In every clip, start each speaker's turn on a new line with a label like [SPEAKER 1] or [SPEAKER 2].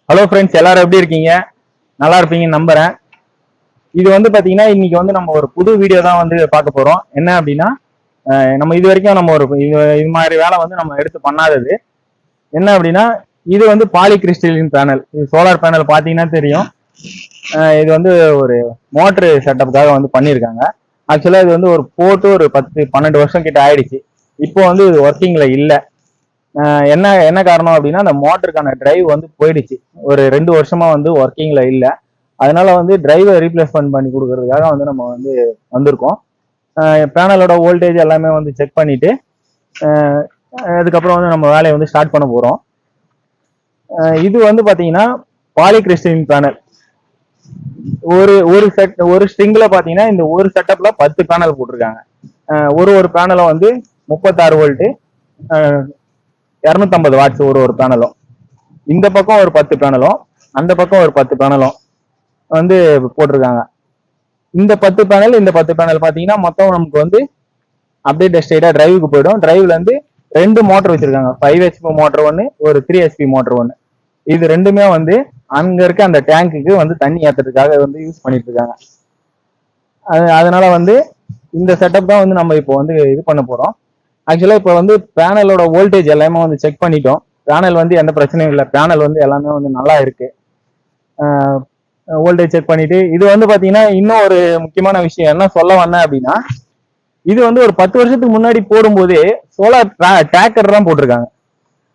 [SPEAKER 1] Hello friends, எல்லாரும் எப்படி இருக்கீங்க? நல்லா இருப்பீங்கன்னு நம்புறேன். இது வந்து பாத்தீங்கன்னா இன்னைக்கு வந்து நம்ம ஒரு புது வீடியோ தான் வந்து பார்க்க போறோம். என்ன அப்படின்னா நம்ம இது வரைக்கும் நம்ம ஒரு இது மாதிரி வேலை வந்து நம்ம எடுத்து பண்ணாதது. என்ன அப்படின்னா இது வந்து பாலிகிறிஸ்டலின் பேனல். இது சோலார் பேனல் பாத்தீங்கன்னா தெரியும். இது வந்து ஒரு மோட்டர் செட்டப்புக்காக வந்து பண்ணியிருக்காங்க. ஆக்சுவலா இது வந்து ஒரு போட்டு ஒரு 10-12 வருஷம் கிட்ட ஆயிடுச்சு. இப்போ வந்து இது ஒர்க்கிங்ல இல்லை. என்ன என்ன காரணம் அப்படின்னா அந்த மோட்டருக்கான டிரைவ் வந்து போயிடுச்சு. ஒரு 2 வருஷமா வந்து ஒர்க்கிங்ல இல்லை. அதனால வந்து டிரைவை ரீப்ளேஸ்மெண்ட் பண்ணி கொடுக்கறதுக்காக வந்து நம்ம வந்து வந்திருக்கோம். பேனலோட வோல்டேஜ் எல்லாமே வந்து செக் பண்ணிட்டு அதுக்கப்புறம் வந்து நம்ம வேலையை வந்து ஸ்டார்ட் பண்ண போறோம். இது வந்து பாத்தீங்கன்னா பாலிகிறிஸ்டலின் பேனல். ஒரு ஸ்ட்ரிங்ல பாத்தீங்கன்னா இந்த ஒரு செட்டப்ல 10 பேனல் போட்டிருக்காங்க. ஒரு பேனலும் வந்து 36 வோல்ட் 250 வாட்ஸ் ஒரு பேனலும். இந்த பக்கம் ஒரு 10 பேனலும் அந்த பக்கம் ஒரு 10 பேனலும் வந்து போட்டிருக்காங்க. இந்த 10 பேனல் பாத்தீங்கன்னா மொத்தம் நமக்கு வந்து அப்படியே ஸ்ட்ரைட்டா டிரைவுக்கு போயிடும். டிரைவ்ல இருந்து 2 மோட்டர் வச்சிருக்காங்க. 5 HP மோட்டர் ஒன்று, ஒரு 3 HP மோட்டர் ஒன்று. இது ரெண்டுமே வந்து அங்க இருக்க அந்த டேங்குக்கு வந்து தண்ணி ஏத்துறதுக்காக வந்து யூஸ் பண்ணிட்டு இருக்காங்க. அதனால வந்து இந்த செட்டப் தான் வந்து நம்ம இப்போ வந்து இது பண்ண போறோம். ஆக்சுவலா இப்போ வந்து பேனலோட வோல்டேஜ் எல்லாமே வந்து செக் பண்ணிட்டோம். பேனல் வந்து எந்த பிரச்சனையும் இல்லை. பேனல் வந்து எல்லாமே வந்து நல்லா இருக்கு. வோல்டேஜ் செக் பண்ணிட்டு இது வந்து பாத்தீங்கன்னா இன்னும் ஒரு முக்கியமான விஷயம் என்ன சொல்ல வந்தேன் அப்படின்னா, இது வந்து ஒரு 10 வருஷத்துக்கு முன்னாடி போடும்போதே சோலார் டிராக்கர் தான் போட்டிருக்காங்க.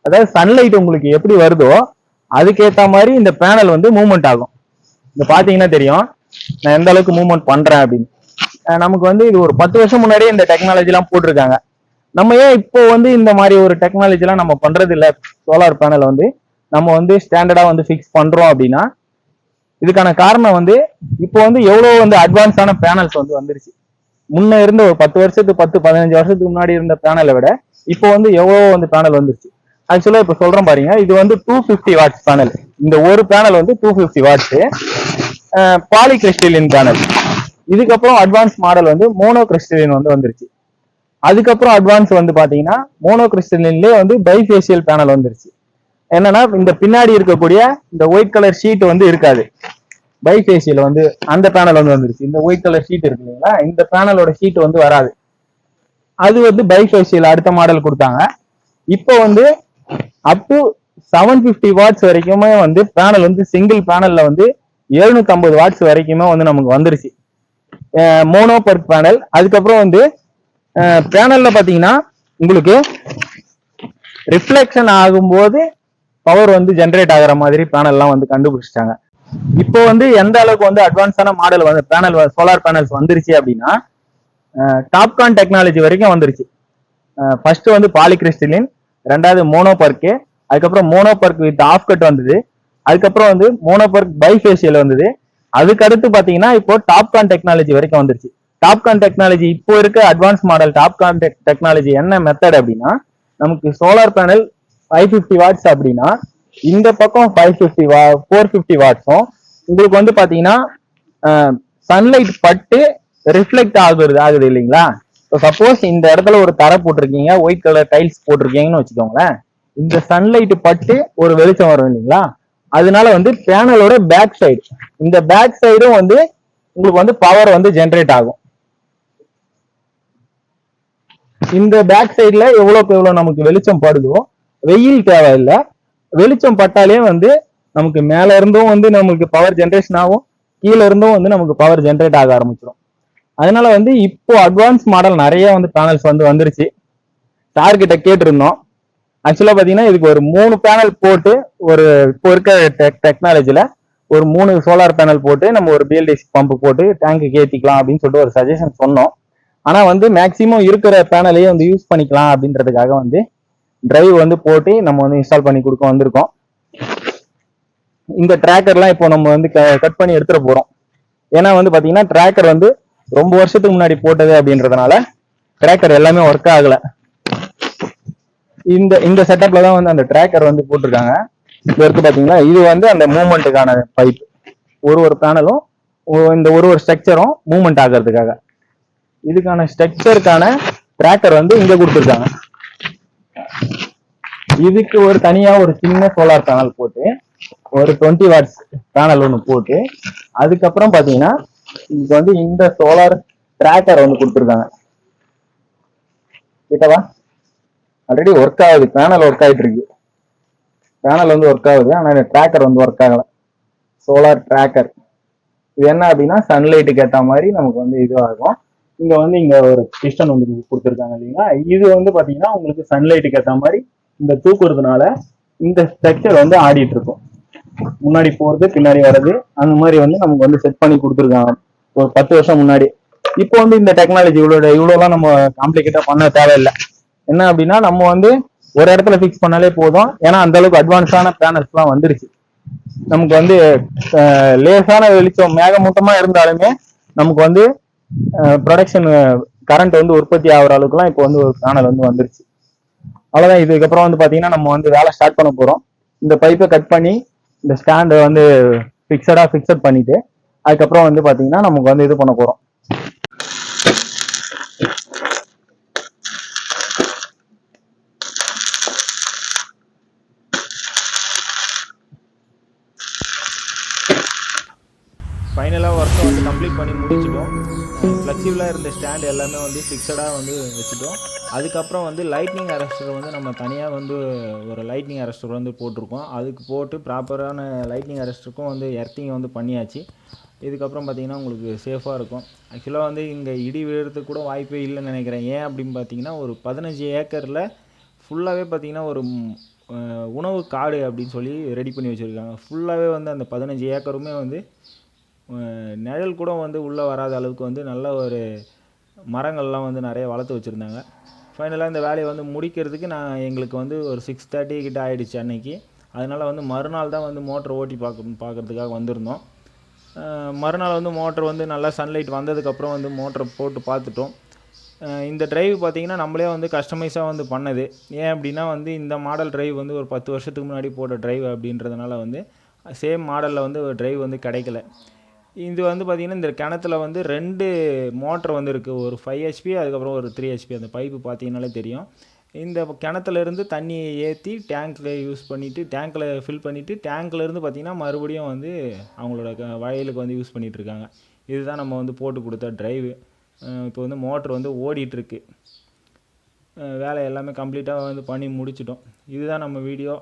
[SPEAKER 1] அதாவது சன்லைட் உங்களுக்கு எப்படி வருதோ அதுக்கேற்ற மாதிரி இந்த பேனல் வந்து மூவ்மெண்ட் ஆகும். இந்த பாத்தீங்கன்னா தெரியும் நான் எந்த அளவுக்கு மூவ்மெண்ட் பண்றேன் அப்படின்னு. நமக்கு வந்து இது ஒரு 10 வருஷம் முன்னாடியே இந்த டெக்னாலஜி எல்லாம் போட்டிருக்காங்க. நம்ம ஏன் இப்போ வந்து இந்த மாதிரி ஒரு டெக்னாலஜி எல்லாம் நம்ம பண்றது இல்லை? சோலார் பேனல் வந்து நம்ம வந்து ஸ்டாண்டர்டா வந்து ஃபிக்ஸ் பண்றோம் அப்படின்னா இதுக்கான காரணம் வந்து இப்போ வந்து எவ்வளவு வந்து அட்வான்ஸான பேனல்ஸ் வந்து வந்துருச்சு. முன்ன இருந்த ஒரு 10 வருஷத்துக்கு 10-15 வருஷத்துக்கு முன்னாடி இருந்த பேனலை விட இப்போ வந்து எவ்வளவோ வந்து பேனல் வந்துருச்சு. ஆக்சுவலா இப்ப சொல்றேன் பாருங்க, இது வந்து 250 வாட்ஸ் பேனல். இந்த ஒரு பேனல் வந்து 250 வாட்ஸ் பாலிகிறிஸ்டலின் பேனல். இதுக்கப்புறம் அட்வான்ஸ் மாடல் வந்து மோனோகிறிஸ்டலின் வந்து வந்துருச்சு. அதுக்கப்புறம் அட்வான்ஸ் வந்து பாத்தீங்கன்னா மோனோகிறிஸ்டலின்லயே வந்து பைஃபேசியல் பேனல் வந்துருச்சு. என்னன்னா இந்த பின்னாடி இருக்கக்கூடிய இந்த ஒயிட் கலர் ஷீட் வந்து இருக்காது. பைஃபேசியல் வந்து அந்த பேனல் வந்து வந்துருச்சு. இந்த ஒயிட் கலர் ஷீட் இருக்கு இல்லைங்களா, இந்த பேனலோட ஷீட் வந்து வராது. அது வந்து பைஃபேசியல் அடுத்த மாடல் கொடுத்தாங்க. இப்போ வந்து அப் டு 750 வாட்ஸ் வரைக்குமே வந்து பேனல் வந்து சிங்கிள் பேனல்ல வந்து 750 வாட்ஸ் வரைக்குமே வந்து நமக்கு வந்துருச்சு மோனோ பர் பேனல். அதுக்கப்புறம் வந்து பேனல்ல பாத்தீங்கன்னா உங்களுக்கு ரிஃப்ளெக்ஷன் ஆகும்போது பவர் வந்து ஜென்ரேட் ஆகிற மாதிரி பேனல்லாம் வந்து கண்டுபிடிச்சிட்டாங்க. இப்போ வந்து எந்த அளவுக்கு வந்து அட்வான்ஸான மாடல் வந்து பேனல் சோலார் பேனல்ஸ் வந்துருச்சு அப்படின்னா டாப்கான் டெக்னாலஜி வரைக்கும் வந்துருச்சு. ஃபர்ஸ்ட் வந்து பாலிகிறிஸ்டலின், ரெண்டாவது மோனோபர்க்கு, அதுக்கப்புறம் மோனோபர்க் வித் ஆஃப் கட் வந்தது, அதுக்கப்புறம் வந்து மோனோபர்க் பைஃபேசியல் வந்தது. அதுக்கு அடுத்து பாத்தீங்கன்னா இப்போ டாப்கான் டெக்னாலஜி வரைக்கும் வந்துருச்சு. டாப்கான் டெக்னாலஜி இப்போ இருக்க அட்வான்ஸ் மாடல் டாப்கான் டெக்னாலஜி என்ன மெத்தட் அப்படின்னா, நமக்கு சோலார் பேனல் 550 வாட்ஸ் அப்படின்னா இந்த பக்கம் 450 வாட்ஸும் உங்களுக்கு வந்து பாத்தீங்கன்னா சன்லைட் பட்டு ரிஃப்ளெக்ட் ஆகுது இல்லைங்களா. சப்போஸ் இந்த இடத்துல ஒரு தரை போட்டிருக்கீங்க, ஒயிட் கலர் டைல்ஸ் போட்டிருக்கீங்கன்னு வச்சுக்கோங்களேன். இந்த சன்லைட் பட்டு ஒரு வெளிச்சம் வரும் இல்லைங்களா, அதனால வந்து பேனலோட பேக் சைடு, இந்த பேக் சைடும் வந்து உங்களுக்கு வந்து பவர் வந்து ஜென்ரேட் ஆகும். இந்த பேக் சைட்ல எவ்வளவுக்கு எவ்வளவு நமக்கு வெளிச்சம் படுதோ, வெயில் தேவையில்லை, வெளிச்சம் பட்டாலே வந்து நமக்கு மேல இருந்தும் வந்து நமக்கு பவர் ஜென்ரேஷன் ஆகும், கீழே இருந்தும் வந்து நமக்கு பவர் ஜென்ரேட் ஆக ஆரம்பிச்சிடும். அதனால வந்து இப்போ அட்வான்ஸ் மாடல் நிறைய வந்து பேனல்ஸ் வந்து வந்துருச்சு. சார் கிட்ட கேட்டிருந்தோம். ஆக்சுவலா பாத்தீங்கன்னா இதுக்கு ஒரு 3 பேனல் போட்டு, ஒரு இப்போ இருக்க டெக்னாலஜில ஒரு 3 சோலார் பேனல் போட்டு நம்ம ஒரு பிஎல்டிசி பம்ப் போட்டு டேங்க்கு ஏத்திக்கலாம் அப்படின்னு சொல்லிட்டு ஒரு சஜஷன் சொன்னோம். ஆனா வந்து மேக்சிமம் இருக்கிற பேனலையே வந்து யூஸ் பண்ணிக்கலாம் அப்படின்றதுக்காக வந்து டிரைவ் வந்து போட்டு நம்ம வந்து இன்ஸ்டால் பண்ணி கொடுக்க வந்திருக்கோம். இந்த டிராக்கர்லாம் இப்போ நம்ம வந்து கட் பண்ணி எடுத்துட போறோம். ஏன்னா வந்து பாத்தீங்கன்னா டிராக்கர் வந்து ரொம்ப வருஷத்துக்கு முன்னாடி போட்டது அப்படின்றதுனால டிராக்கர் எல்லாமே ஒர்க் ஆகல. இந்த செட்டப்ல தான் வந்து அந்த டிராக்கர் வந்து போட்டிருக்காங்க. இது இருக்கு பாத்தீங்கன்னா, இது வந்து அந்த மூவ்மெண்ட்டுக்கான பைப். ஒரு பேனலும் இந்த ஒரு ஸ்ட்ரக்சரும் மூவ்மெண்ட் ஆகிறதுக்காக இதுக்கான ஸ்ட்ரக்சருக்கான டிராக்கர் வந்து இங்க கொடுத்துருக்காங்க. இதுக்கு ஒரு தனியா ஒரு சின்ன சோலார் பேனல் போட்டு ஒரு 20 வாட்ஸ் பேனல் ஒன்று போட்டு அதுக்கப்புறம் பார்த்தீங்கன்னா இதுக்கு வந்து இந்த சோலார் ட்ராக்கர் வந்து கொடுத்துருக்காங்க. கிட்டவா ஆல்ரெடி ஒர்க் ஆகுது, பேனல் ஒர்க் ஆகிட்டு இருக்கு. பேனல் வந்து ஒர்க் ஆகுது, ஆனால் இந்த ட்ராக்கர் வந்து ஒர்க் ஆகலை. சோலார் ட்ராக்கர் இது என்ன அப்படின்னா சன்லைட்டுக்கு ஏற்ற மாதிரி நமக்கு வந்து இதுவாகும். இங்க ஒரு பிஸ்டன் வந்து கொடுத்துருக்காங்க இல்லைங்களா. இது வந்து பாத்தீங்கன்னா உங்களுக்கு சன்லைட்டுக்கு ஏற்ற மாதிரி இந்த தூக்குறதுனால இந்த ஸ்ட்ரக்சர் வந்து ஆடிட்டு இருக்கும். முன்னாடி போறது பின்னாடி வர்றது அந்த மாதிரி வந்து நமக்கு வந்து செட் பண்ணி கொடுத்துருக்காங்க ஒரு 10 வருஷம் முன்னாடி. இப்போ வந்து இந்த டெக்னாலஜி இவ்வளோலாம் நம்ம காம்ப்ளிகேட்டா பண்ண தேவையில்லை. என்ன அப்படின்னா நம்ம வந்து ஒரு இடத்துல ஃபிக்ஸ் பண்ணாலே போதும். ஏன்னா அந்த அளவுக்கு அட்வான்ஸான பேனல்ஸ் எல்லாம் வந்துருச்சு. நமக்கு வந்து லேசான வெளிச்சம் மேகமூட்டமா இருந்தாலுமே நமக்கு வந்து ப்ரொடக்ஷன் கரண்ட் வந்து உற்பத்தி ஆகிற அளவுக்குலாம் இப்போ வந்து ஒரு பேனல் வந்து வந்துருச்சு. அவ்வளோதான். இதுக்கப்புறம் வந்து பார்த்தீங்கன்னா நம்ம வந்து வேலை ஸ்டார்ட் பண்ண போகிறோம். இந்த பைப்பை கட் பண்ணி இந்த ஸ்டாண்டை வந்து ஃபிக்ஸட் பண்ணிட்டு அதுக்கப்புறம் வந்து பார்த்தீங்கன்னா நமக்கு வந்து இது பண்ண போகிறோம். ஃபைனலாக ஒர்க்கை வந்து கம்ப்ளீட் பண்ணி முடிச்சிட்டோம். ஃப்ளெக்சிபிளாக இருந்த ஸ்டாண்ட் எல்லாமே வந்து ஃபிக்ஸடாக வந்து வச்சுட்டோம். அதுக்கப்புறம் வந்து லைட்னிங் அரெஸ்டர் வந்து நம்ம தனியாக வந்து ஒரு லைட்னிங் அரெஸ்டர் வந்து போட்டிருக்கோம். அதுக்கு போட்டு ப்ராப்பரான லைட்னிங் அரெஸ்டருக்கும் வந்து எர்த்திங் வந்து பண்ணியாச்சு. இதுக்கப்புறம் பார்த்திங்கன்னா உங்களுக்கு சேஃபாக இருக்கும். ஆக்சுவலாக வந்து இங்கே இடி விழுறதுக்கு கூட வாய்ப்பே இல்லைன்னு நினைக்கிறேன். ஏன் அப்படின்னு பார்த்தீங்கன்னா ஒரு 15 ஏக்கரில் ஃபுல்லாகவே பார்த்திங்கன்னா ஒரு உணவு காடு அப்படின்னு சொல்லி ரெடி பண்ணி வச்சுருக்காங்க. ஃபுல்லாகவே வந்து அந்த 15 ஏக்கருமே வந்து நிழல் கூட வந்து உள்ளே வராத அளவுக்கு வந்து நல்ல ஒரு மரங்கள்லாம் வந்து நிறைய வளர்த்து வச்சுருந்தாங்க. ஃபைனலாக இந்த வேலையை வந்து முடிக்கிறதுக்கு எங்களுக்கு வந்து ஒரு 6:30 கிட்ட ஆகிடுச்சு அன்னைக்கு. அதனால் வந்து மறுநாள் தான் வந்து மோட்டர் ஓட்டி பார்க்குறதுக்காக வந்திருந்தோம். மறுநாள் வந்து மோட்டர் வந்து நல்லா சன்லைட் வந்ததுக்கப்புறம் வந்து மோட்டரை போட்டு பார்த்துட்டோம். இந்த டிரைவ் பார்த்திங்கன்னா நம்மளே வந்து கஸ்டமைஸாக வந்து பண்ணது. ஏன் அப்படின்னா வந்து இந்த மாடல் டிரைவ் வந்து ஒரு 10 வருஷத்துக்கு முன்னாடி போட்ட டிரைவ் அப்படின்றதுனால வந்து சேம் மாடலில் வந்து ஒரு டிரைவ் வந்து கிடைக்கல. இது வந்து பார்த்திங்கன்னா இந்த கிணத்துல வந்து 2 மோட்ரு வந்து இருக்குது. ஒரு 5 HP அதுக்கப்புறம் ஒரு 3 HP. அந்த பைப்பு பார்த்தீங்கன்னாலே தெரியும். இந்த கிணத்துலேருந்து தண்ணியை ஏற்றி டேங்க்கில் யூஸ் பண்ணிவிட்டு டேங்க்கில் ஃபில் பண்ணிவிட்டு டேங்க்லேருந்து பார்த்திங்கன்னா மறுபடியும் வந்து அவங்களோட வயலுக்கு வந்து யூஸ் பண்ணிகிட்ருக்காங்க. இதுதான் நம்ம வந்து போட்டு கொடுத்த டிரைவு. இப்போ வந்து மோட்ரு வந்து ஓடிட்டுருக்கு. வேலை எல்லாமே கம்ப்ளீட்டாக வந்து பண்ணி முடிச்சிட்டோம். இதுதான் நம்ம வீடியோ.